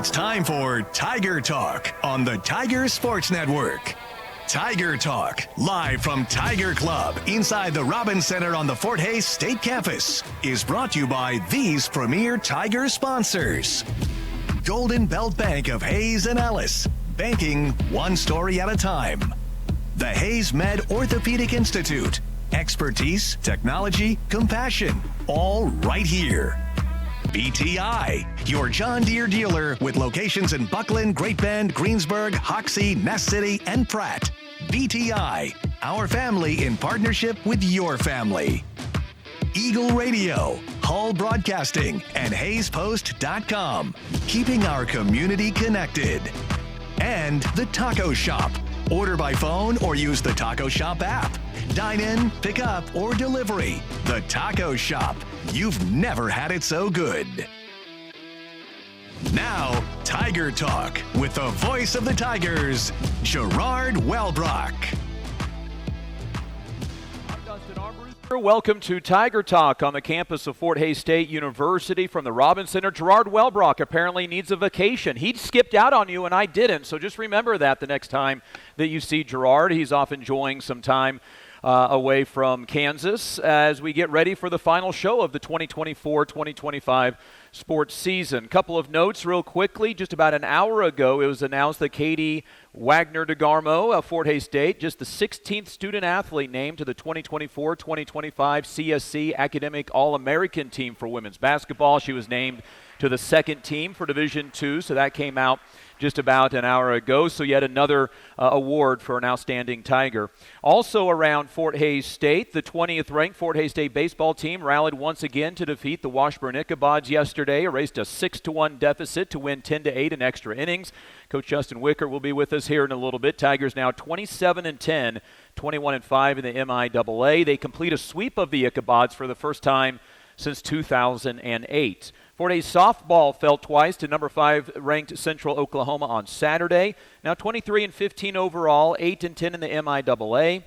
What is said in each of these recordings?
It's time for Tiger Talk on the Tiger Sports Network. Tiger Talk, live from Tiger Club inside the Robins Center on the Fort Hays State Campus, is brought to you by these premier Tiger sponsors. Golden Belt Bank of Hayes and Ellis, banking one story at a time. The Hayes Med Orthopedic Institute, expertise, technology, compassion, all right here. BTI, your John Deere dealer with locations in Buckland, Great Bend, Greensburg, Hoxie, Ness City, and Pratt. BTI, our family in partnership with your family. Eagle Radio, Hull Broadcasting, and HayesPost.com, keeping our community connected. And The Taco Shop. Order by phone or use the Taco Shop app. Dine in, pick up, or delivery. The Taco Shop. You've never had it so good. Now, Tiger Talk with the voice of the Tigers, Gerard Wellbrock. I'm Dustin Armbruster. Welcome to Tiger Talk on the campus of Fort Hays State University from the Robins Center. Gerard Wellbrock apparently needs a vacation. He skipped out on you and I didn't, so just remember that the next time that you see Gerard. He's off enjoying some time away from Kansas as we get ready for the final show of the 2024-2025 sports season. Couple of notes real quickly. Just about an hour ago, it was announced that Katie Wagner DeGarmo of Fort Hays State, just the 16th student athlete named to the 2024-2025 CSC Academic All-American team for women's basketball. She was named to the second team for Division II, so that came out just about an hour ago. So yet another award for an outstanding Tiger. Also around Fort Hays State, the 20th ranked Fort Hays State baseball team rallied once again to defeat the Washburn Ichabods yesterday, erased a 6-1 deficit to win 10-8 in extra innings. Coach Justin Wicker will be with us here in a little bit. Tigers now 27-10, 21-5 in the MIAA. They complete a sweep of the Ichabods for the first time since 2008. Fort Hays softball fell twice to number 5 ranked Central Oklahoma on Saturday. Now 23-15 overall, 8-10 in the MIAA.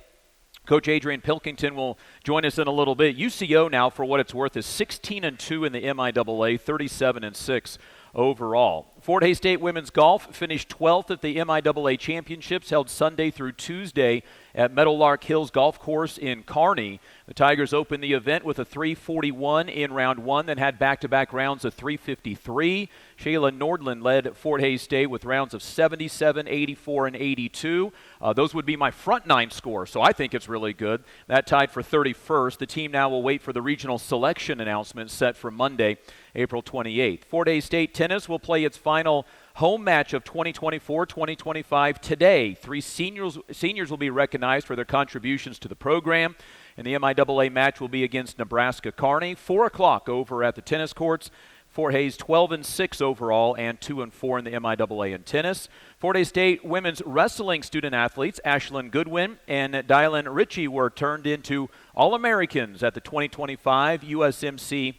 Coach Adrian Pilkington will join us in a little bit. UCO now, for what it's worth, is 16-2 in the MIAA, 37-6 overall. Fort Hays State women's golf finished 12th at the MIAA championships held Sunday through Tuesday at Meadowlark Hills Golf Course in Kearney. The Tigers opened the event with a 341 in round one, then had back-to-back rounds of 353. Shayla Nordland led Fort Hays State with rounds of 77, 84, and 82. Those would be my front nine score, so I think it's really good. That tied for 31st. The team now will wait for the regional selection announcement set for Monday, April 28th. Fort Hays State tennis will play its final home match of 2024-2025 today. 3 seniors will be recognized for their contributions to the program, and the MIAA match will be against Nebraska Kearney, 4 o'clock over at the tennis courts. Fort Hays 12-6 overall and 2-4 in the MIAA in tennis. Fort Hays State women's wrestling student athletes Ashlyn Goodwin and Dylan Ritchie were turned into All-Americans at the 2025 USMC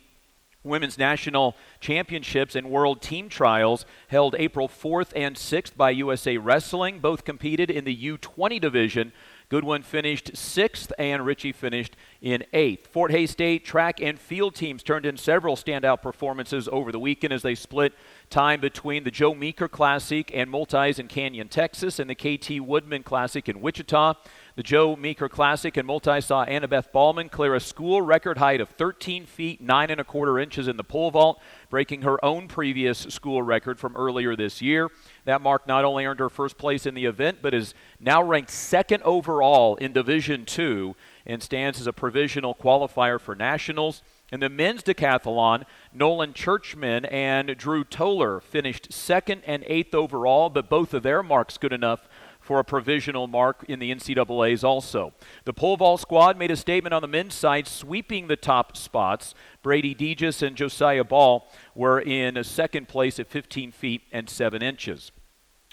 Women's National Championships and World Team Trials held April 4th and 6th by USA Wrestling. Both competed in the U20 division. Goodwin finished 6th and Ritchie finished in 8th. Fort Hays State track and field teams turned in several standout performances over the weekend as they split time between the Joe Meeker Classic and Multis in Canyon, Texas, and the KT Woodman Classic in Wichita. The Joe Meeker Classic and Multi saw Annabeth Ballman clear a school record height of 13 feet 9 1/4 inches in the pole vault, breaking her own previous school record from earlier this year. That mark not only earned her first place in the event, but is now ranked second overall in Division II and stands as a provisional qualifier for nationals. In the men's decathlon, Nolan Churchman and Drew Toller finished 2nd and 8th overall, but both of their marks good enough for a provisional mark in the NCAAs also. The pole vault squad made a statement on the men's side, sweeping the top spots. Brady Degis and Josiah Ball were in second place at 15 feet and 7 inches.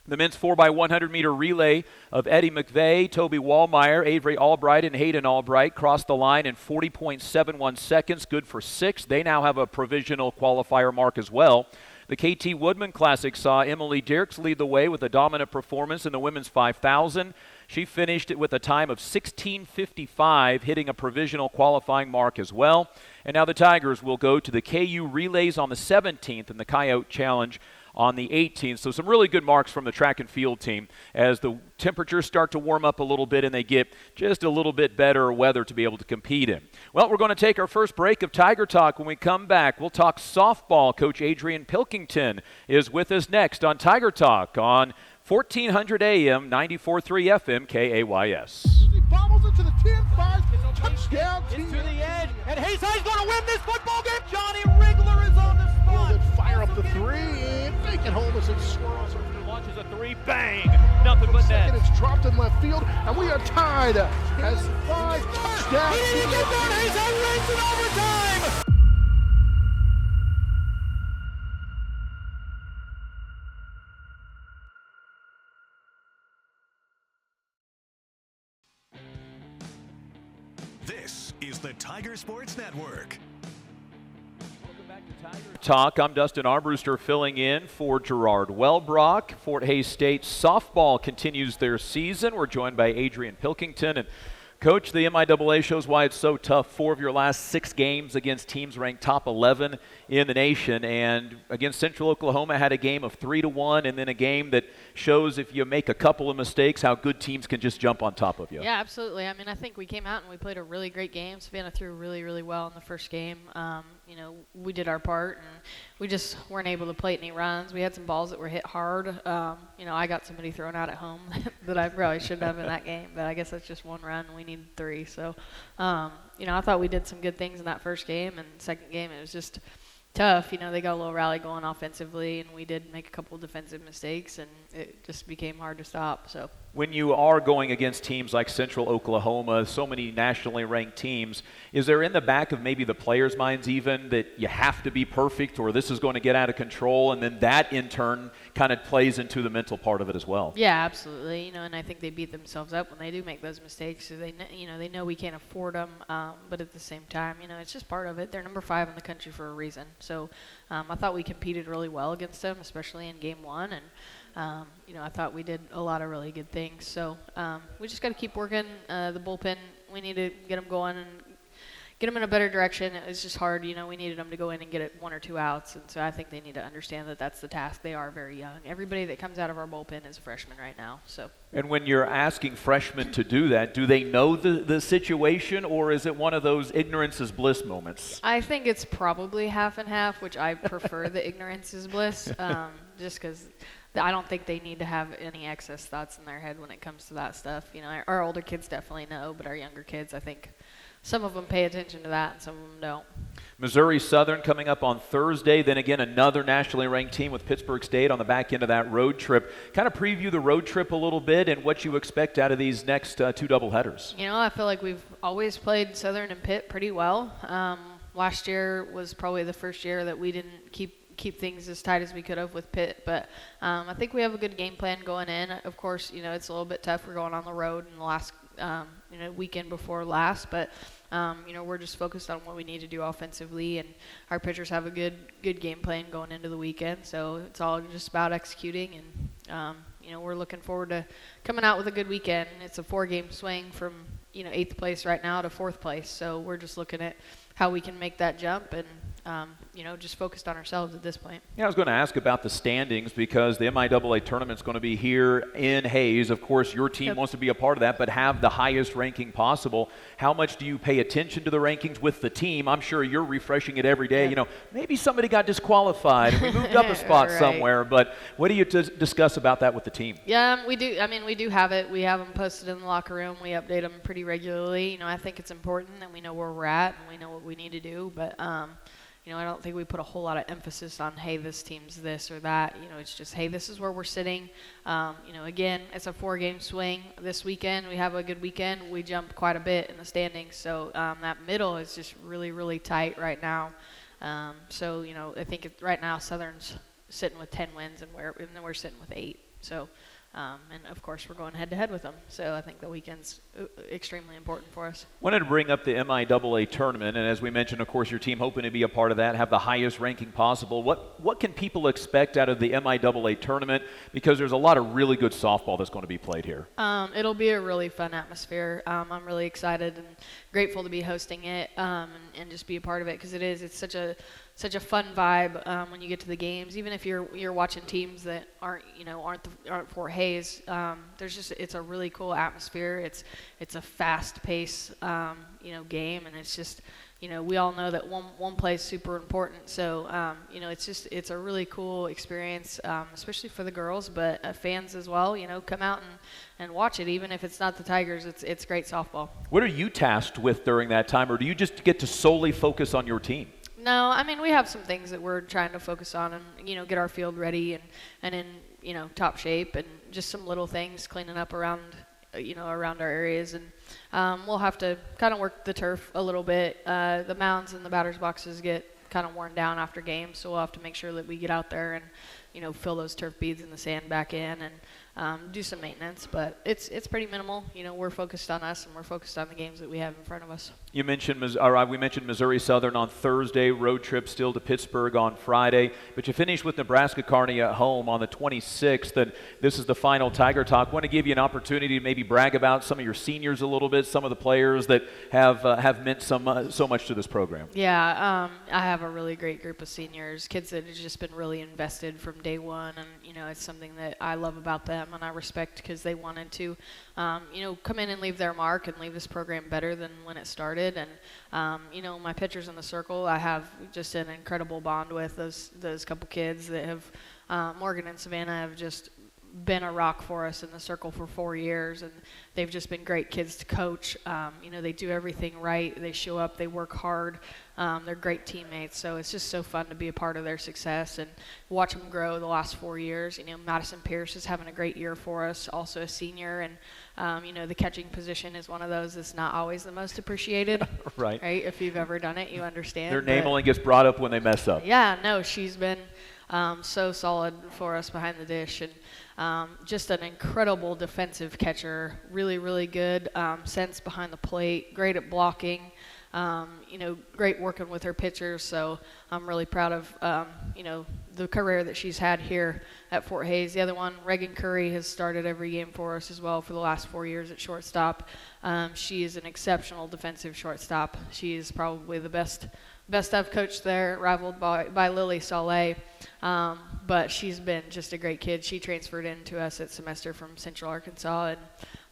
The men's 4x100 meter relay of Eddie McVeigh, Toby Wallmeyer, Avery Albright, and Hayden Albright crossed the line in 40.71 seconds, good for 6th. They now have a provisional qualifier mark as well. The KT Woodman Classic saw Emily Dirks lead the way with a dominant performance in the women's 5,000. She finished it with a time of 16:55, hitting a provisional qualifying mark as well. And now the Tigers will go to the KU Relays on the 17th and the Coyote Challenge on the 18th. So some really good marks from the track and field team as the temperatures start to warm up a little bit and they get just a little bit better weather to be able to compete in. Well, we're going to take our first break of Tiger Talk. When we come back, we'll talk softball. Coach Adrian Pilkington is with us next on Tiger Talk on 1400 AM, 94.3 FM, KAYS. He bobbles into the 10-5, touchdown. Into the edge, and Hayes High's going to win this football game. Johnny Rigler is on the spot. Fire up the three, and fake it home as it swirls. Launches a three, bang, nothing but net. Second, it's dropped in left field, and we are tied. Has 5 touchdowns. He didn't get there, Hayes High wins in overtime. This is the Tiger Sports Network. Welcome back to Tiger Talk. I'm Dustin Armbruster filling in for Gerard Wellbrock. Fort Hays State softball continues their season. We're joined by Adrian Pilkington. And Coach, the MIAA shows why it's so tough. 4 of your last 6 games against teams ranked top 11 in the nation. And against Central Oklahoma, had a game of 3-1, and then a game that shows if you make a couple of mistakes, how good teams can just jump on top of you. Yeah, absolutely. I mean, I think we came out and we played a really great game. Savannah threw really, really well in the first game. We did our part, and we just weren't able to play any runs. We had some balls that were hit hard. I got somebody thrown out at home that I probably shouldn't have in that game, but I guess that's just one run. We needed 3. So, I thought we did some good things in that first game, and second game it was just tough. They got a little rally going offensively, and we did make a couple defensive mistakes, and it just became hard to stop. So when you are going against teams like Central Oklahoma, so many nationally ranked teams, is there in the back of maybe the players' minds even that you have to be perfect or this is going to get out of control, and then that in turn kind of plays into the mental part of it as well? Yeah, absolutely. And I think they beat themselves up when they do make those mistakes. So they know we can't afford them, but at the same time, it's just part of it. They're number 5 in the country for a reason. So I thought we competed really well against them, especially in game 1, and I thought we did a lot of really good things. So we just got to keep working the bullpen. We need to get them going and get them in a better direction. It's just hard. We needed them to go in and get it 1 or 2 outs. And so I think they need to understand that that's the task. They are very young. Everybody that comes out of our bullpen is a freshman right now. So. And when you're asking freshmen to do that, do they know the situation, or is it one of those ignorance is bliss moments? I think it's probably half and half, which I prefer the ignorance is bliss, just because I don't think they need to have any excess thoughts in their head when it comes to that stuff. Our older kids definitely know, but our younger kids, I think some of them pay attention to that and some of them don't. Missouri Southern coming up on Thursday, then again another nationally ranked team with Pittsburgh State on the back end of that road trip. Kind of preview the road trip a little bit and what you expect out of these next 2 doubleheaders. I feel like we've always played Southern and Pitt pretty well. Last year was probably the first year that we didn't keep things as tight as we could have with Pitt, but I think we have a good game plan going in. Of course, it's a little bit tough. We're going on the road in the last weekend before last, but we're just focused on what we need to do offensively, and our pitchers have a good game plan going into the weekend. So it's all just about executing, and we're looking forward to coming out with a good weekend. It's a 4-game swing from 8th place right now to 4th place. So we're just looking at how we can make that jump, and just focused on ourselves at this point. Yeah, I was going to ask about the standings because the MIAA tournament's going to be here in Hays. Of course, your team wants to be a part of that, but have the highest ranking possible. How much do you pay attention to the rankings with the team? I'm sure you're refreshing it every day. Maybe somebody got disqualified and we moved up a spot right. somewhere, but what do you discuss about that with the team? Yeah, we do. We do have it. We have them posted in the locker room. We update them pretty regularly. I think it's important that we know where we're at and we know what we need to do, but I don't think we put a whole lot of emphasis on, hey, this team's this or that. It's just, hey, this is where we're sitting. Again, it's a 4-game swing. This weekend, we have a good weekend. We jump quite a bit in the standings. So that middle is just really, really tight right now. I think right now Southern's sitting with 10 wins and we're sitting with 8. So, and of course, we're going head-to-head with them. So I think the weekend's extremely important for us. Wanted to bring up the MIAA tournament, and as we mentioned, of course, your team hoping to be a part of that, have the highest ranking possible. What can people expect out of the MIAA tournament? Because there's a lot of really good softball that's going to be played here. It'll be a really fun atmosphere. I'm really excited and grateful to be hosting it and just be a part of it because it's such a such a fun vibe when you get to the games. Even if you're watching teams that aren't Fort Hays, it's a really cool atmosphere. It's a fast-paced game, and it's just we all know that one play is super important. So it's a really cool experience, especially for the girls, but fans as well. Come out and watch it, even if it's not the Tigers. It's great softball. What are you tasked with during that time, or do you just get to solely focus on your team? No, I mean, we have some things that we're trying to focus on and, get our field ready and in, top shape, and just some little things cleaning up around our areas. And we'll have to kind of work the turf a little bit. The mounds and the batter's boxes get kind of worn down after games, so we'll have to make sure that we get out there and, fill those turf beads in the sand back in and do some maintenance. But it's pretty minimal. We're focused on us, and we're focused on the games that we have in front of us. We mentioned Missouri Southern on Thursday, road trip still to Pittsburgh on Friday, but you finished with Nebraska Kearney at home on the 26th, and this is the final Tiger Talk. I want to give you an opportunity to maybe brag about some of your seniors a little bit, some of the players that have meant so much to this program. Yeah, I have a really great group of seniors, kids that have just been really invested from day one, and it's something that I love about them and I respect, because they wanted to come in and leave their mark and leave this program better than when it started. And my pitchers in the circle, I have just an incredible bond with those couple kids that have Morgan and Savannah have just been a rock for us in the circle for 4 years, and they've just been great kids to coach. They do everything right. They show up. They work hard. They're great teammates. So it's just so fun to be a part of their success and watch them grow the last 4 years. Madison Pierce is having a great year for us, also a senior, and the catching position is one of those that's not always the most appreciated. Right. If you've ever done it, you understand. Their name only gets brought up when they mess up. Yeah, no, she's been so solid for us behind the dish, and just an incredible defensive catcher, really, really good sense behind the plate, great at blocking, great working with her pitchers. So I'm really proud of, the career that she's had here at Fort Hays. The other one, Reagan Curry, has started every game for us as well for the last 4 years at shortstop. She is an exceptional defensive shortstop. She is probably the best I've coached there, rivaled by Lily Saleh. But she's been just a great kid. She transferred into us at semester from Central Arkansas,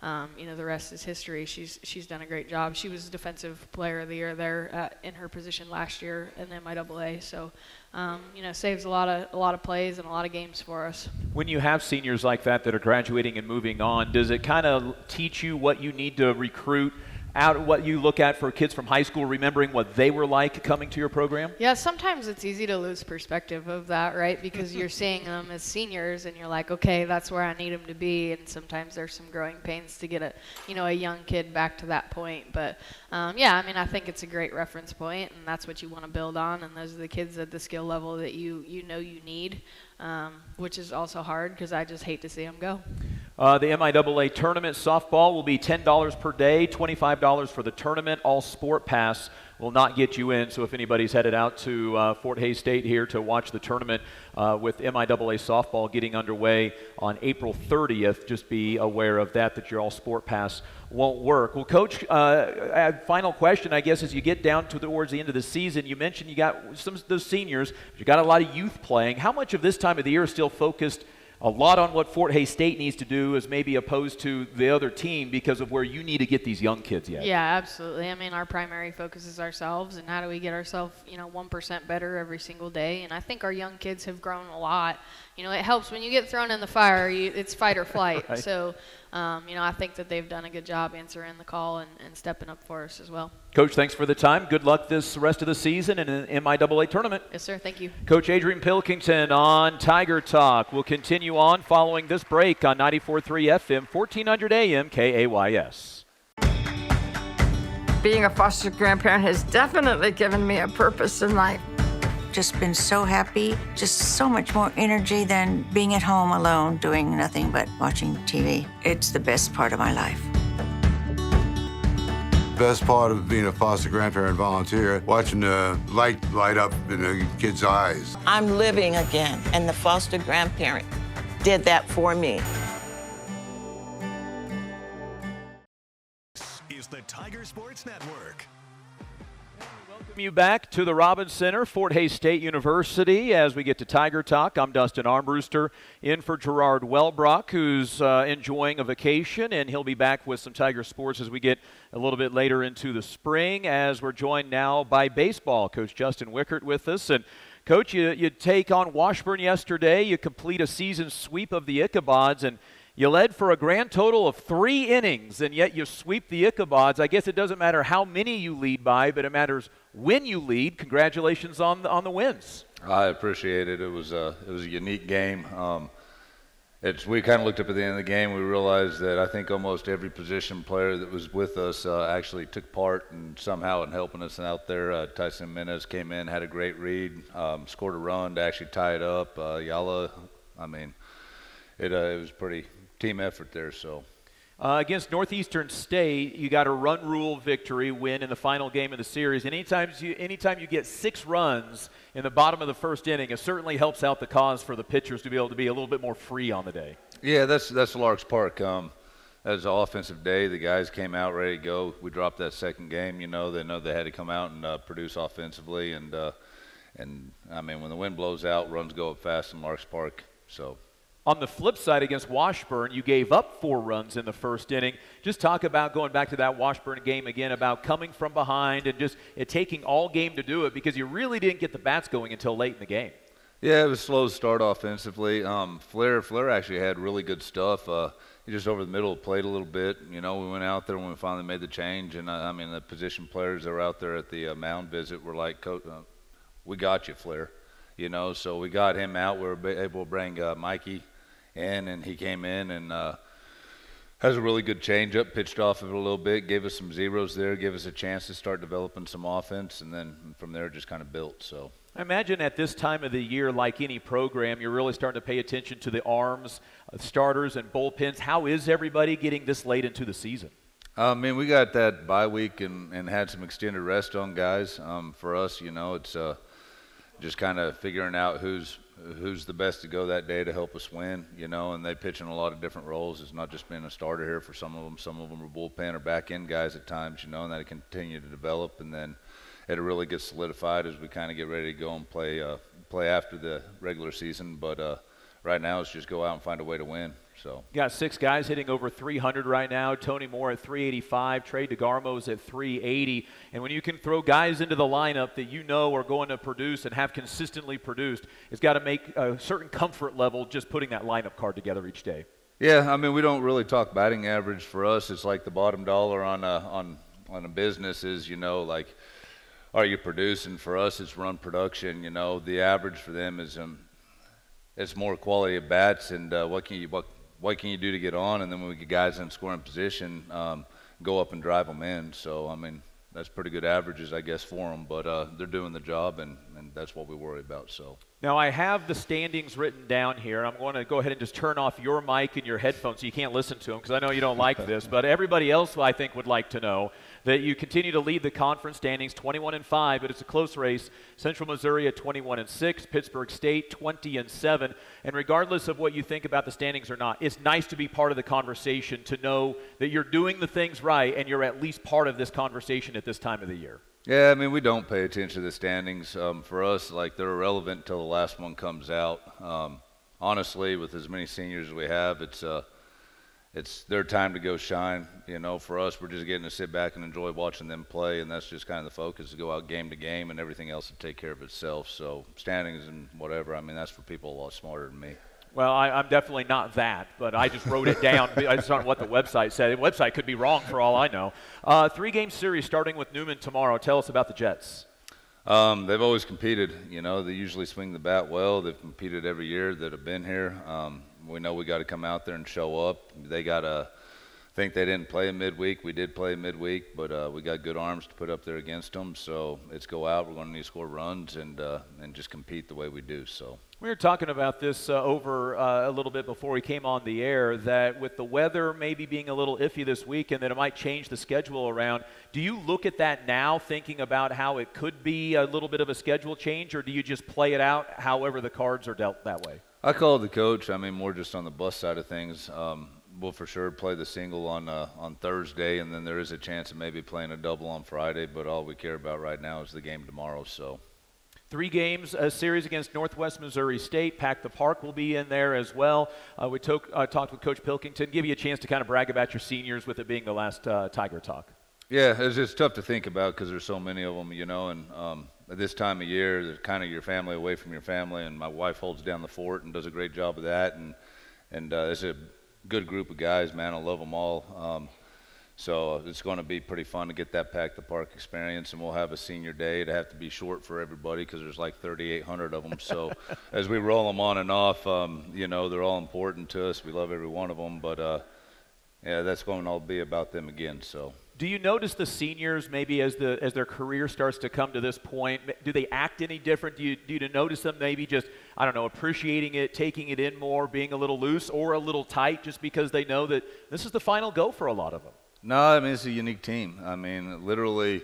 and the rest is history. She's done a great job. She was Defensive Player of the Year there in her position last year in the MIAA. So, saves a lot of plays and a lot of games for us. When you have seniors like that are graduating and moving on, does it kind of teach you what you need to recruit out, what you look at for kids from high school, remembering what they were like coming to your program? Yeah, sometimes it's easy to lose perspective of that, right? Because you're seeing them as seniors and you're like, okay, that's where I need them to be. And sometimes there's some growing pains to get a young kid back to that point. But I think it's a great reference point, and that's what you want to build on. And those are the kids at the skill level that you need, which is also hard because I just hate to see them go. The MIAA tournament softball will be $10 per day, $25 for the tournament. All sport pass will not get you in. So if anybody's headed out to Fort Hays State here to watch the tournament with MIAA softball getting underway on April 30th, just be aware of that your all sport pass won't work. Well, Coach, final question, I guess, as you get down towards the end of the season, you mentioned you got some of those seniors, but you got a lot of youth playing. How much of this time of the year is still focused a lot on what Fort Hays State needs to do as maybe opposed to the other team because of where you need to get these young kids yet? Yeah, absolutely. I mean, our primary focus is ourselves and how do we get ourselves, 1% better every single day. And I think our young kids have grown a lot. It helps when you get thrown in the fire, it's fight or flight. Right. So, I think that they've done a good job answering the call and stepping up for us as well. Coach, thanks for the time. Good luck this rest of the season in an MIAA tournament. Yes, sir. Thank you. Coach Adrian Pilkington on Tiger Talk. We'll continue on following this break on 94.3 FM, 1400 AM, KAYS. Being a foster grandparent has definitely given me a purpose in life. Just been so happy, just so much more energy than being at home alone doing nothing but watching TV. It's the best part of my life. Best part of being a foster grandparent volunteer, watching the light up in the kids' eyes. I'm living again, and the foster grandparent did that for me. This is the Tiger Sports Network. You back to the Robins Center, Fort Hays State University, as we get to Tiger Talk. I'm Dustin Armbruster, in for Gerard Wellbrock, who's enjoying a vacation, and he'll be back with some Tiger sports as we get a little bit later into the spring, as we're joined now by baseball. Coach Justin Wickert with us. And Coach, you take on Washburn yesterday. You complete a season sweep of the Ichabods, and you led for a grand total of 3 innings, and yet you sweep the Ichabods. I guess it doesn't matter how many you lead by, but it matters when you lead. Congratulations on the wins. I appreciate it. It was a unique game. We kind of looked up at the end of the game. We realized that I think almost every position player that was with us actually took part and somehow in helping us out there. Tyson Jimenez came in, had a great read, scored a run to actually tie it up. Yala, it was pretty team effort there. So against Northeastern State, you got a run rule victory win in the final game of the series. And anytime you get 6 runs in the bottom of the first inning, it certainly helps out the cause for the pitchers to be able to be a little bit more free on the day. Yeah, that's Larks Park. That was an offensive day. The guys came out ready to go. We dropped that second game. They know they had to come out and produce offensively. And when the wind blows out, runs go up fast in Larks Park. So. On the flip side, against Washburn, you gave up 4 runs in the first inning. Just talk about going back to that Washburn game again, about coming from behind and just it taking all game to do it, because you really didn't get the bats going until late in the game. Yeah, it was a slow start offensively. Flair actually had really good stuff. He just over the middle played a little bit. We went out there when we finally made the change, and the position players that were out there at the mound visit were like, we got you, Flair. So we got him out. We were able to bring Mikey in, and he came in and has a really good changeup, pitched off of it a little bit, gave us some zeros there, gave us a chance to start developing some offense, and then from there just kind of built. So I imagine at this time of the year, like any program, you're really starting to pay attention to the arms, starters, and bullpens. How is everybody getting this late into the season? We got that bye week and had some extended rest on guys. For us, it's just kind of figuring out who's the best to go that day to help us win, and they pitch in a lot of different roles. It's not just being a starter here for some of them. Some of them are bullpen or back-end guys at times, and that continue to develop, and then it really gets solidified as we kind of get ready to go and play after the regular season. But right now it's just go out and find a way to win. So you got 6 guys hitting over 300 right now. Tony Moore at 385, Trey DeGarmo's at 380. And when you can throw guys into the lineup that are going to produce and have consistently produced, it's got to make a certain comfort level just putting that lineup card together each day. Yeah, we don't really talk batting average. For us, it's like the bottom dollar on a business is, are you producing? For us, it's run production. The average for them is it's more quality of bats and what can you do to get on, and then when we get guys in scoring position, go up and drive them in. So, that's pretty good averages, I guess, for them. But they're doing the job, and that's what we worry about. So. Now, I have the standings written down here. I'm going to go ahead and just turn off your mic and your headphones so you can't listen to them, because I know you don't like this. But everybody else, I think, would like to know that you continue to lead the conference standings 21-5, but it's a close race. Central Missouri at 21-6, Pittsburgh State 20-7. And regardless of what you think about the standings or not, it's nice to be part of the conversation, to know that you're doing the things right and you're at least part of this conversation at this time of the year. Yeah, we don't pay attention to the standings. For us, they're irrelevant until the last one comes out. Honestly, with as many seniors as we have, it's their time to go shine. For us, we're just getting to sit back and enjoy watching them play, and that's just kind of the focus, to go out game to game, and everything else will take care of itself. So standings and whatever, that's for people a lot smarter than me. Well, I'm definitely not that, but I just wrote it down. I just don't know what the website said. The website could be wrong for all I know. 3-game series starting with Newman tomorrow. Tell us about the Jets. They've always competed. They usually swing the bat well. They've competed every year that have been here. We know we got to come out there and show up. They got to think they didn't play midweek. We did play midweek, but we got good arms to put up there against them. So it's go out. We're going to need to score runs and just compete the way we do. So. We were talking about this over a little bit before we came on the air, that with the weather maybe being a little iffy this week and that it might change the schedule around, do you look at that now thinking about how it could be a little bit of a schedule change, or do you just play it out however the cards are dealt that way? I called the coach, more just on the bus side of things. we'll for sure play the single on Thursday, and then there is a chance of maybe playing a double on Friday. But all we care about right now is the game tomorrow. So. 3 games, a series against Northwest Missouri State. Pack the Park will be in there as well. We talked with Coach Pilkington. Give you a chance to kind of brag about your seniors with it being the last Tiger Talk. Yeah, it's just tough to think about because there's so many of them, and at this time of year, they're kind of your family away from your family, and my wife holds down the fort and does a great job of that, and it's a good group of guys, man. I love them all. So it's going to be pretty fun to get that Pack the Park experience, and we'll have a senior day. It'll have to be short for everybody because there's like 3,800 of them. So as we roll them on and off, they're all important to us. We love every one of them, but that's going to all be about them again. So. Do you notice the seniors maybe as their career starts to come to this point, do they act any different? Do you notice them maybe just, I don't know, appreciating it, taking it in more, being a little loose or a little tight just because they know that this is the final go for a lot of them? No, I mean, it's a unique team. I mean, literally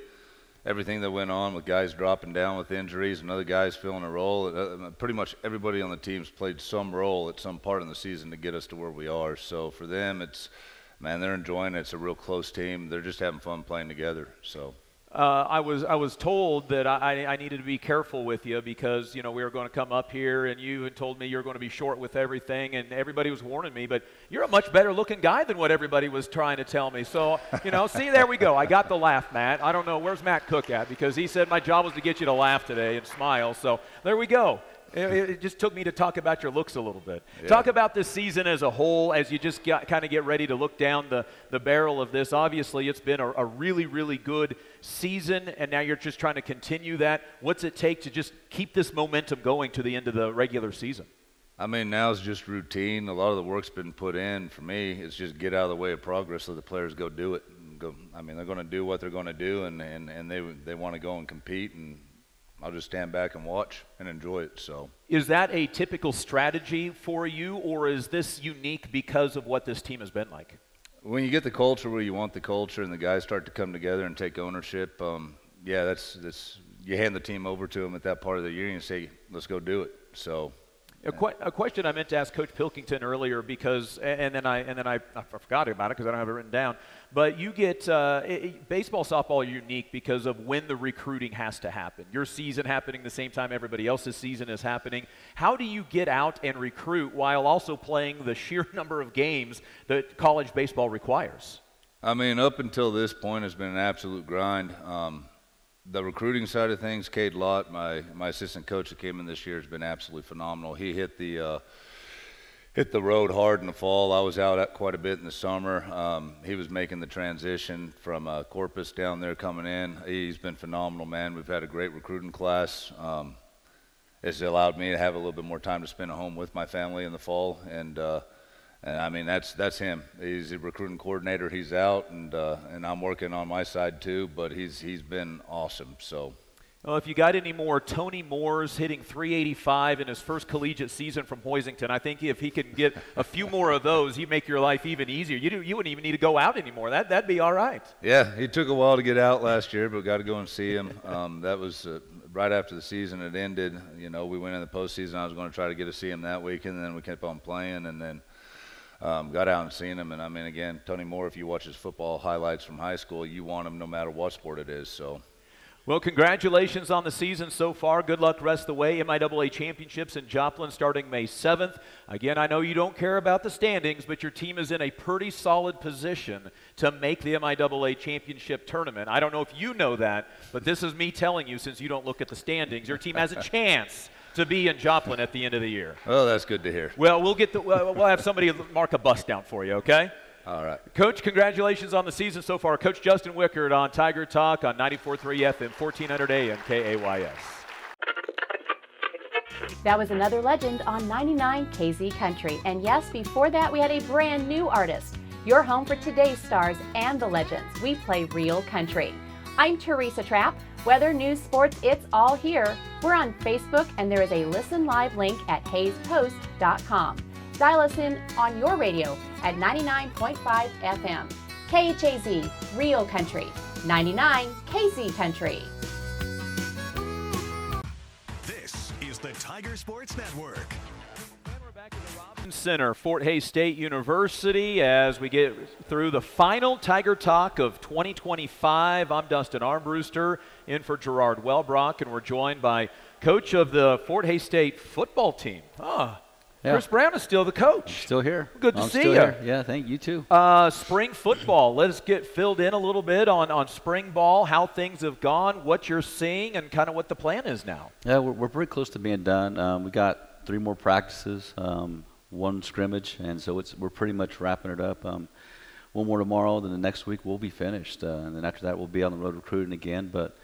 everything that went on with guys dropping down with injuries and other guys filling a role, pretty much everybody on the team's played some role at some part in the season to get us to where we are. So for them, man, they're enjoying it. It's a real close team. They're just having fun playing together. So. I was told that I needed to be careful with you because, we were going to come up here and you had told me you were going to be short with everything and everybody was warning me, but you're a much better looking guy than what everybody was trying to tell me. So, see, there we go. I got the laugh, Matt. I don't know, where's Matt Cook at? Because he said my job was to get you to laugh today and smile. So there we go. It just took me to talk about your looks a little bit. Yeah. Talk about this season as a whole as you just kind of get ready to look down the barrel of this. Obviously, it's been a really, really good season, and now you're just trying to continue that. What's it take to just keep this momentum going to the end of the regular season? I mean, now it's just routine. A lot of the work's been put in. For me, it's just get out of the way of progress so the players go do it. They're going to do what they're going to do, and they want to go and compete, and I'll just stand back and watch and enjoy it. So, is that a typical strategy for you, or is this unique because of what this team has been like? When you get the culture where you want the culture and the guys start to come together and take ownership, that's you hand the team over to them at that part of the year and you say, let's go do it. So. A question I meant to ask Coach Pilkington earlier because, and then I forgot about it because I don't have it written down. But you get baseball, softball are unique because of when the recruiting has to happen. Your season happening the same time everybody else's season is happening. How do you get out and recruit while also playing the sheer number of games that college baseball requires? I mean, up until this point, it's been an absolute grind. The recruiting side of things, Cade Lott, my assistant coach that came in this year, has been absolutely phenomenal. He hit the road hard in the fall. I was out quite a bit in the summer. He was making the transition from Corpus down there coming in. He's been phenomenal, man. We've had a great recruiting class. It's allowed me to have a little bit more time to spend at home with my family in the fall, and I mean, that's him. He's a recruiting coordinator. He's out, and I'm working on my side too. But he's been awesome. So. Well, if you got any more Tony Moores hitting .385 in his first collegiate season from Hoisington, I think if he could get a few more of those, he'd make your life even easier. You wouldn't even need to go out anymore. That'd be all right. Yeah, he took a while to get out last year, but got to go and see him. That was right after the season had ended. We went in the postseason. I was going to try to get to see him that weekend, and then we kept on playing, and then. Got out and seen him, and I mean, again, Tony Moore, if you watch his football highlights from high school, you want him no matter what sport it is. So, well, congratulations on the season so far. Good luck the rest of the way. MIAA Championships in Joplin starting May 7th. Again, I know you don't care about the standings, but your team is in a pretty solid position to make the MIAA Championship tournament. I don't know if you know that, but this is me telling you since you don't look at the standings. Your team has a chance to be in Joplin at the end of the year. Oh, that's good to hear. Well, we'll have somebody mark a bus down for you, okay? All right. Coach, congratulations on the season so far. Coach Justin Wickard on Tiger Talk on 94.3 FM, 1400 AM KAYS. That was another legend on 99 KZ Country. And yes, before that, we had a brand new artist. Your home for today's stars and the legends. We play real country. I'm Teresa Trapp. Weather, news, sports, it's all here. We're on Facebook, and there is a listen live link at hayespost.com. Dial us in on your radio at 99.5 FM. KHAZ, Real Country. 99 KZ Country. This is the Tiger Sports Network. And we're back in the Robin Center, Fort Hays State University, as we get through the final Tiger Talk of 2025. I'm Dustin Armbruster, in for Gerard Wellbrock, and we're joined by coach of the Fort Hays State football team. Chris Brown is still the coach. I'm still here. Good to see you. Yeah, thank you too. Spring football. Let's get filled in a little bit on spring ball, how things have gone, what you're seeing, and kind of what the plan is now. Yeah, we're pretty close to being done. We got 3 more practices, 1 scrimmage, and so we're pretty much wrapping it up. 1 more tomorrow, then the next week we'll be finished, and then after that we'll be on the road recruiting again. But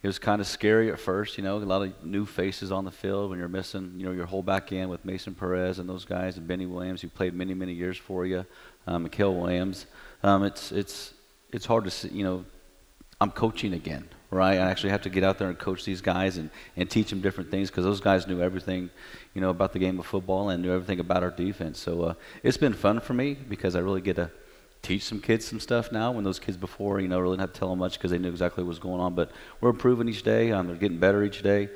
it was kind of scary at first, a lot of new faces on the field when you're missing, your whole back end with Mason Perez and those guys, and Benny Williams, who played many, many years for you, Mikael Williams. It's hard to see, I'm coaching again, right? I actually have to get out there and coach these guys and teach them different things, because those guys knew everything, about the game of football and knew everything about our defense. So it's been fun for me, because I really get to teach some kids some stuff now, when those kids before, really didn't have to tell them much because they knew exactly what was going on. But we're improving each day. They're getting better each day.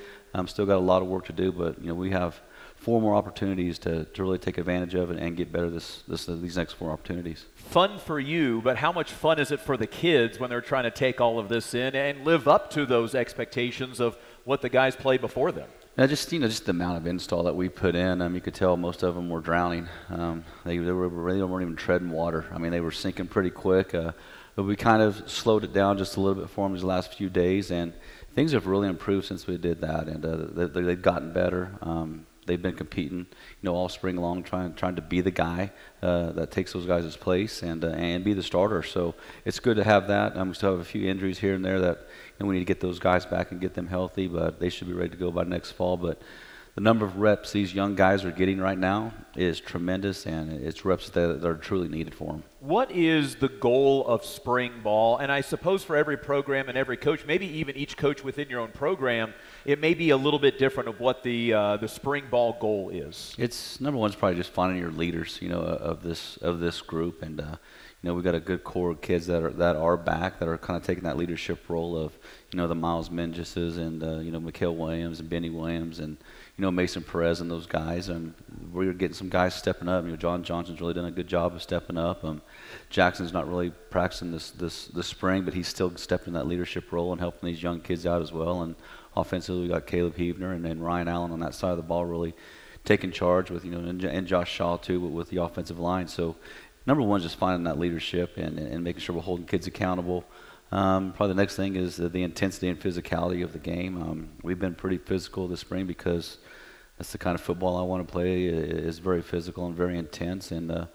Still got a lot of work to do, but we have 4 more opportunities to really take advantage of and get better these next 4 opportunities. Fun for you, but how much fun is it for the kids when they're trying to take all of this in and live up to those expectations of what the guys played before them? Just the amount of install that we put in. You could tell most of them were drowning. They weren't even treading water. They were sinking pretty quick. But we kind of slowed it down just a little bit for them these last few days, and things have really improved since we did that, and they've gotten better. They've been competing, all spring long, trying to be the guy that takes those guys' place and be the starter. So it's good to have that. We still have a few injuries here and there that we need to get those guys back and get them healthy, but they should be ready to go by next fall. But the number of reps these young guys are getting right now is tremendous, and it's reps that are truly needed for them. What is the goal of spring ball? And I suppose for every program and every coach, maybe even each coach within your own program, it may be a little bit different of what the spring ball goal is. It's number one is probably just finding your leaders, of this group, and we've got a good core of kids that are back, that are kind of taking that leadership role of the Miles Mengeses and Mikael Williams and Benny Williams and Mason Perez and those guys. And we're getting some guys stepping up. John Johnson's really done a good job of stepping up. Jackson's not really practicing this spring, but he's still stepping in that leadership role and helping these young kids out as well. And offensively, we got Caleb Heavner and then Ryan Allen on that side of the ball, really taking charge with and Josh Shaw too with the offensive line. So number one is just finding that leadership and making sure we're holding kids accountable. Probably the next thing is the intensity and physicality of the game. We've been pretty physical this spring because that's the kind of football I want to play. Is very physical and very intense, and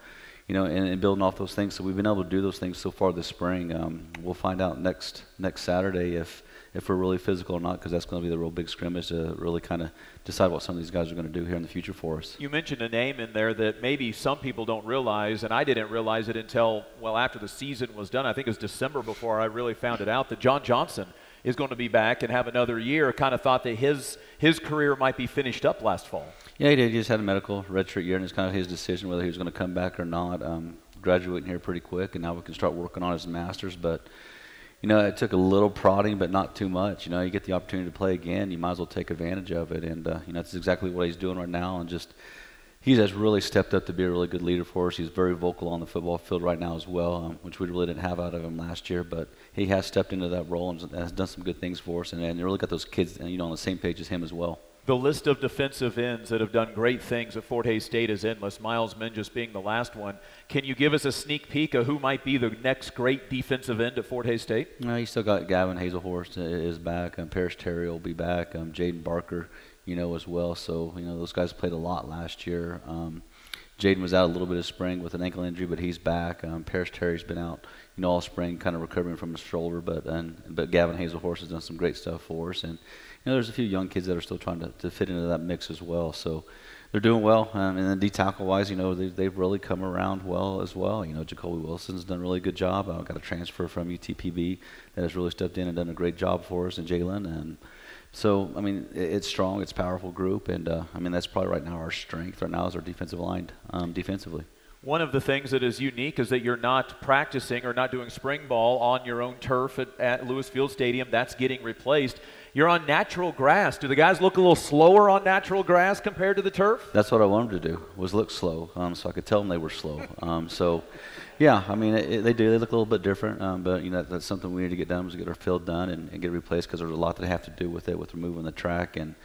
and building off those things. So we've been able to do those things so far this spring. We'll find out next Saturday if we're really physical or not, because that's going to be the real big scrimmage to really kind of decide what some of these guys are going to do here in the future for us. You mentioned a name in there that maybe some people don't realize, and I didn't realize it until, after the season was done. I think it was December before I really found it out that John Johnson is going to be back and have another year. Kind of thought that his career might be finished up last fall. Yeah, he did. He just had a medical redshirt year, and it's kind of his decision whether he was going to come back or not. Graduating here pretty quick, and now we can start working on his master's. But it took a little prodding, but not too much. You get the opportunity to play again, you might as well take advantage of it. And that's exactly what he's doing right now. And he has really stepped up to be a really good leader for us. He's very vocal on the football field right now as well, which we really didn't have out of him last year. But he has stepped into that role and has done some good things for us, and really got those kids on the same page as him as well. The list of defensive ends that have done great things at Fort Hays State is endless, Miles Menges being the last one. Can you give us a sneak peek of who might be the next great defensive end at Fort Hays State? You still got Gavin Hazelhorst is back. Parrish Terry will be back. Jaden Barker, as well. So, those guys played a lot last year. Jaden was out a little bit of spring with an ankle injury, but he's back. Parrish Terry's been out, all spring, kind of recovering from his shoulder. But Gavin Hazelhorst has done some great stuff for us. And there's a few young kids that are still trying to fit into that mix as well. So they're doing well. And then D-tackle-wise, they've really come around well as well. Jacoby Wilson's done a really good job. I got a transfer from UTPB that has really stepped in and done a great job for us, and Jalen. And so, it's strong. It's a powerful group. And, that's probably right now our strength right now is our defensive line defensively. One of the things that is unique is that you're not practicing or not doing spring ball on your own turf at Lewis Field Stadium. That's getting replaced. you're on natural grass. Do the guys look a little slower on natural grass compared to the turf? That's what I wanted to do, was look slow, so I could tell them they were slow. Yeah, I mean, they do. They look a little bit different, but that's something we need to get done, is get our field done and get it replaced, because there's a lot that have to do with it, with removing the track and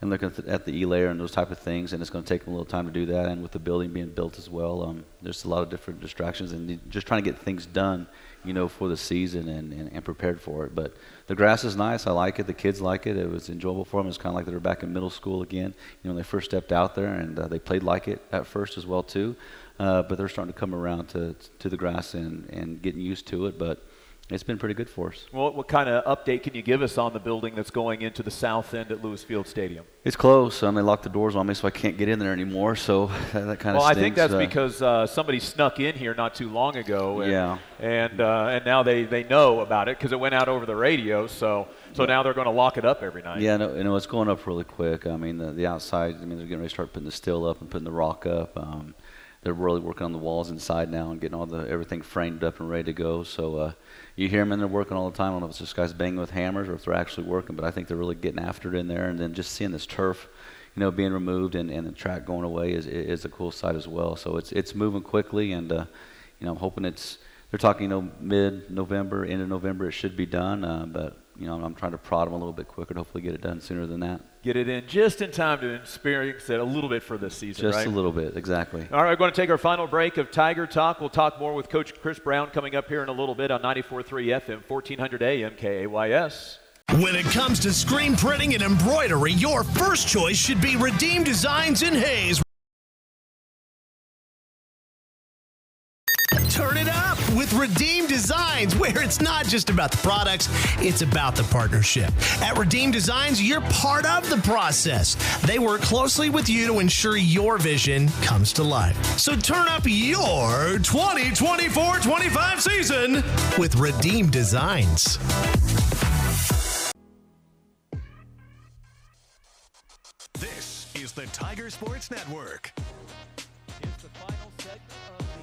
looking at the E-layer and those type of things, and it's going to take them a little time to do that, and with the building being built as well, there's a lot of different distractions, and just trying to get things done, for the season and prepared for it. But the grass is nice. I like it. The kids like it. It was enjoyable for them. It's kind of like they were back in middle school again. When they first stepped out there, and they played like it at first as well too. But they're starting to come around to the grass and getting used to it. But it's been pretty good for us. Well, what kind of update can you give us on the building that's going into the south end at Lewis Field Stadium? It's close. They locked the doors on me, so I can't get in there anymore. So that kind of stinks. Well, I think that's because somebody snuck in here not too long ago. And now they know about it because it went out over the radio. So now they're going to lock it up every night. Yeah, no, it's going up really quick. I mean, the outside, they're getting ready to start putting the steel up and putting the rock up. They're really working on the walls inside now and getting everything framed up and ready to go. So you hear them in there working all the time. I don't know if it's just guys banging with hammers or if they're actually working, but I think they're really getting after it in there. And then just seeing this turf, being removed and the track going away is a cool sight as well. So it's moving quickly, and I'm hoping they're talking mid-November, end of November it should be done. But I'm trying to prod them a little bit quicker to hopefully get it done sooner than that. Get it in just in time to experience it a little bit for this season, just right? Just a little bit, exactly. All right, we're going to take our final break of Tiger Talk. We'll talk more with Coach Chris Brown coming up here in a little bit on 94.3 FM, 1400 AM KAYS. When it comes to screen printing and embroidery, your first choice should be Redeem Designs in Hayes. Turn it up with Redeem Designs, where it's not just about the products, it's about the partnership. At Redeem Designs, you're part of the process. They work closely with you to ensure your vision comes to life. So turn up your 2024-25 season with Redeem Designs. This is the Tiger Sports Network.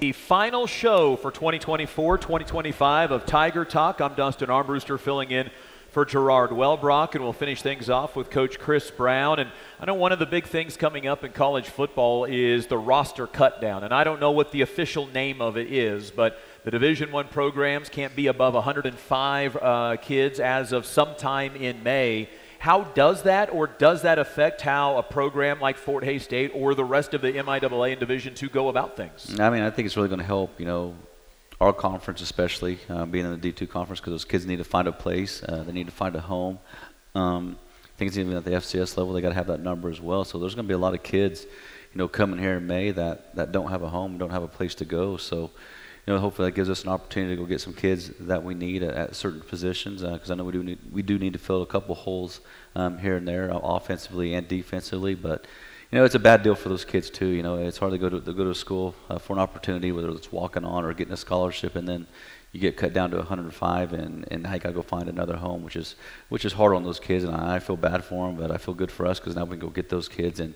The final show for 2024-2025 of Tiger Talk. I'm Dustin Armbruster filling in for Gerard Wellbrock, and we'll finish things off with Coach Chris Brown. And I know one of the big things coming up in college football is the roster cut down, and I don't know what the official name of it is, but the Division I programs can't be above 105 kids as of sometime in May. How does that affect how a program like Fort Hays State or the rest of the MIAA and Division II go about things? I mean, I think it's really going to help, our conference especially, being in the D2 conference, because those kids need to find a place. They need to find a home. I think it's even at the FCS level, they got to have that number as well. So there's going to be a lot of kids, coming here in May that don't have a home, don't have a place to go. So, hopefully that gives us an opportunity to go get some kids that we need at certain positions, because I know we do need to fill a couple holes here and there, offensively and defensively. But it's a bad deal for those kids too. It's hard to go to school for an opportunity, whether it's walking on or getting a scholarship, and then you get cut down to 105, and now you got to go find another home, which is hard on those kids. And I feel bad for them, but I feel good for us because now we can go get those kids and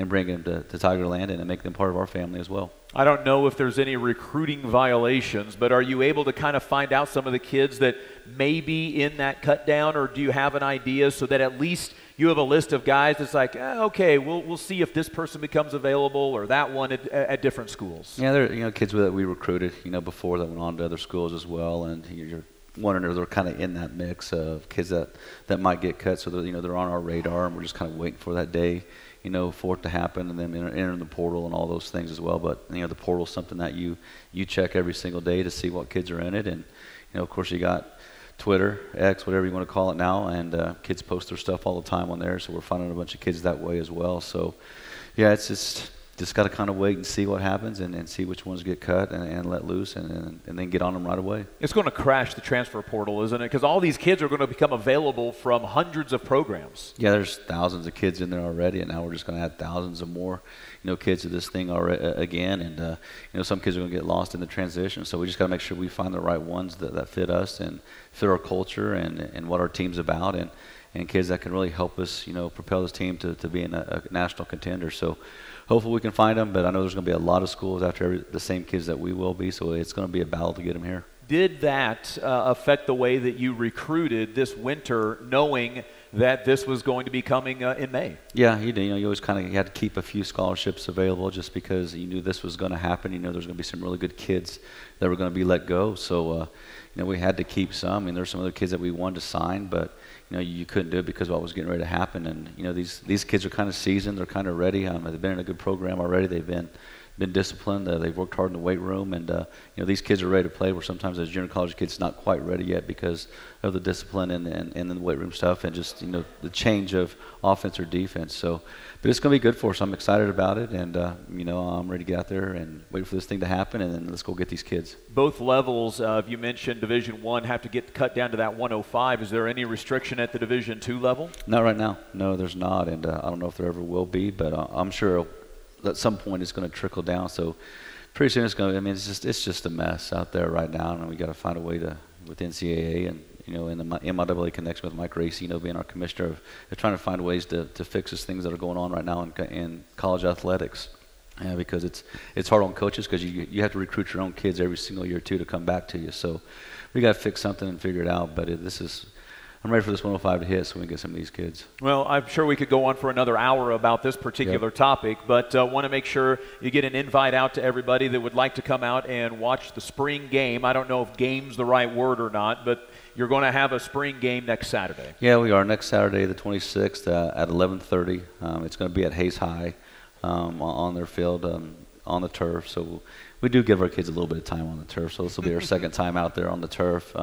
bring them to Tigerland and make them part of our family as well. I don't know if there's any recruiting violations, but are you able to kind of find out some of the kids that may be in that cut down, or do you have an idea so that at least you have a list of guys that's like, okay, we'll see if this person becomes available or that one at different schools? Yeah, there are kids that we recruited, before that went on to other schools as well, and you're wondering if they're kind of in that mix of kids that might get cut, so they're on our radar, and we're just kind of waiting for that day, for it to happen, and then entering the portal and all those things as well. But the portal is something that you check every single day to see what kids are in it, and of course you got Twitter, X, whatever you want to call it now, and kids post their stuff all the time on there, so we're finding a bunch of kids that way as well. So yeah, it's just got to kind of wait and see what happens and see which ones get cut and let loose and then get on them right away. It's going to crash the transfer portal, isn't it? Because all these kids are going to become available from hundreds of programs. Yeah, there's thousands of kids in there already, and now we're just going to add thousands of more kids to this thing already, again. And some kids are going to get lost in the transition, so we just got to make sure we find the right ones that fit us and fit our culture and what our team's about, and kids that can really help us propel this team to being a national contender. So hopefully we can find them, but I know there's going to be a lot of schools after the same kids that we will be, so it's going to be a battle to get them here. Did that affect the way that you recruited this winter, knowing that this was going to be coming in May. Yeah, you always you had to keep a few scholarships available just because you knew this was going to happen. You know, there's going to be some really good kids that were going to be let go. So, we had to keep some. I mean, there's some other kids that we wanted to sign, but you couldn't do it because of what was getting ready to happen. And these kids are kind of seasoned. They're kind of ready. They've been in a good program already. They've been disciplined. They've worked hard in the weight room, and these kids are ready to play. Where sometimes as junior college kids, not quite ready yet because of the discipline and the weight room stuff, and just the change of offense or defense. So, but it's going to be good for us. I'm excited about it, and I'm ready to get out there and wait for this thing to happen, and then let's go get these kids. Both levels, you mentioned Division I have to get cut down to that 105. Is there any restriction at the Division II level? Not right now. No, there's not, and I don't know if there ever will be, but I'm sure at some point it's going to trickle down. So pretty soon it's going to. I mean, it's just a mess out there right now, and we got to find a way to with NCAA and in the MIAA connection with Mike Racy, being our commissioner of trying to find ways to fix these things that are going on right now in college athletics. Because it's hard on coaches because you have to recruit your own kids every single year too to come back to you. So we got to fix something and figure it out. But I'm ready for this 105 to hit so we can get some of these kids. Well, I'm sure we could go on for another hour about this particular topic, but want to make sure you get an invite out to everybody that would like to come out and watch the spring game. I don't know if game's the right word or not, but you're going to have a spring game next Saturday. Yeah, we are. Next Saturday, the 26th at 11:30. It's going to be at Hayes High on their field on the turf. So we do give our kids a little bit of time on the turf, so this will be our second time out there on the turf.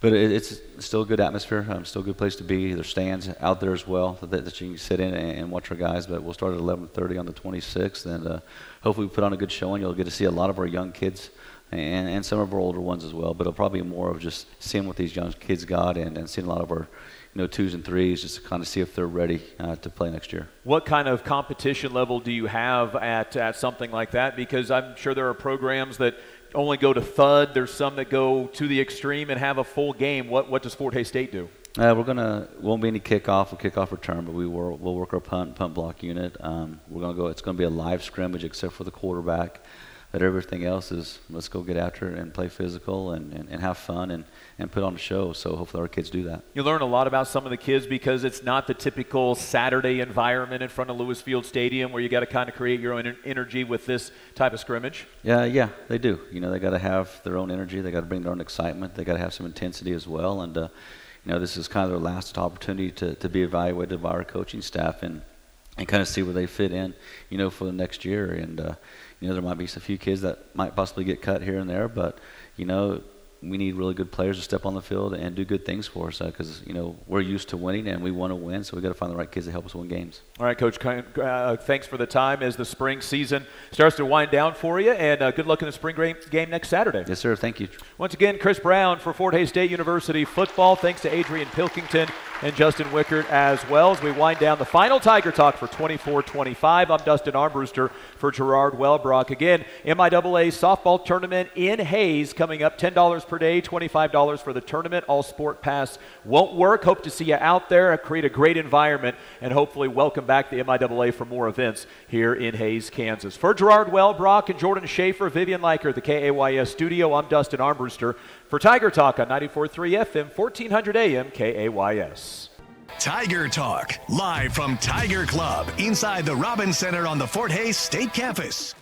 But it's still a good atmosphere, still a good place to be. There's stands out there as well that you can sit in and watch our guys. But we'll start at 11:30 on the 26th, and hopefully we put on a good showing. You'll get to see a lot of our young kids and some of our older ones as well. But it'll probably be more of just seeing what these young kids got and seeing a lot of our 2s and 3s just to kind of see if they're ready to play next year. What kind of competition level do you have at something like that? Because I'm sure there are programs that only go to thud. There's some that go to the extreme and have a full game. What does Fort Hays State do? Won't be any kickoff or kickoff return, but we'll work our punt block unit. It's gonna be a live scrimmage except for the quarterback. But everything else is let's go get after it and play physical and have fun and put on a show. So hopefully our kids do that. You learn a lot about some of the kids because it's not the typical Saturday environment in front of Lewis Field Stadium where you got to kind of create your own energy with this type of scrimmage. Yeah, they do. They got to have their own energy. They got to bring their own excitement. They got to have some intensity as well. And this is kind of their last opportunity to be evaluated by our coaching staff and kind of see where they fit in, for the next year. And there might be a few kids that might possibly get cut here and there, but we need really good players to step on the field and do good things for us because we're used to winning and we want to win, so we got to find the right kids to help us win games. All right, Coach, thanks for the time as the spring season starts to wind down for you, and good luck in the spring game next Saturday. Yes, sir. Thank you. Once again, Chris Brown for Fort Hays State University football. Thanks to Adrian Pilkington and Justin Wickert as well as we wind down the final Tiger Talk for 24-25. I'm Dustin Armbruster for Gerard Wellbrock. Again, MIAA softball tournament in Hayes coming up, $10 per day, $25 for the tournament. All sport pass won't work. Hope to see you out there, create a great environment, and hopefully welcome back the MIAA for more events here in Hayes, Kansas. For Gerard Wellbrock and Jordan Schaefer, Vivian Leiker at the KAYS studio, I'm Dustin Armbruster for Tiger Talk on 94.3 FM, 1400 AM KAYS. Tiger Talk, live from Tiger Club inside the Robins Center on the Fort Hays State Campus.